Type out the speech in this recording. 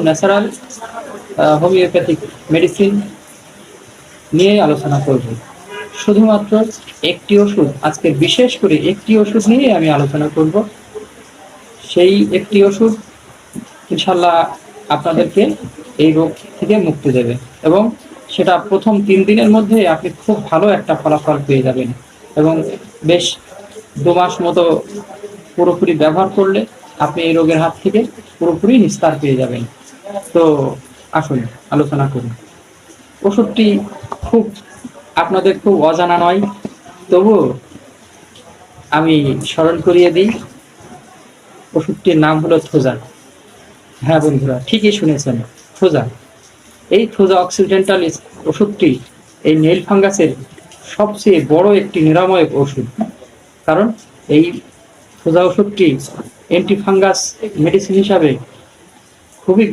Natural homeopathic medicine নিয়ে আলোচনা করব। শুধুমাত্র একটি ওষুধ, আজকে বিশেষ করে একটি ওষুধ নিয়ে আমি আলোচনা করব। সেই একটি ওষুধ ইনশাল্লাহ আপনাদেরকে এই রোগ থেকে মুক্তি দেবে, এবং সেটা প্রথম 3 দিনের মধ্যে আপনি খুব ভালো একটা ফলাফল পেয়ে যাবেন, এবং বেশ 2 মাস মতো পুরোপুরি ব্যবহার করলে আপনি এই রোগের হাত থেকে পুরোপুরি নিস্তার পেয়ে যাবেন। তো আসুন আলোচনা করুন। ওষুধটি খুব আপনাদের খুব অজানা নয়, তবু আমি স্মরণ করিয়ে দিই। ওষুধটির নাম হলো থোজা। হ্যাঁ বন্ধুরা, ঠিকই শুনেছেন, থোজা। এই থোজা অক্সিডেন্টালিস ওষুধটি এই নেইল ফাঙ্গাসের সবচেয়ে বড় একটি নিরাময়ক ওষুধ। কারণ এই থোজা ওষুধটি অ্যান্টি ফাঙ্গাস মেডিসিন হিসাবে খুবই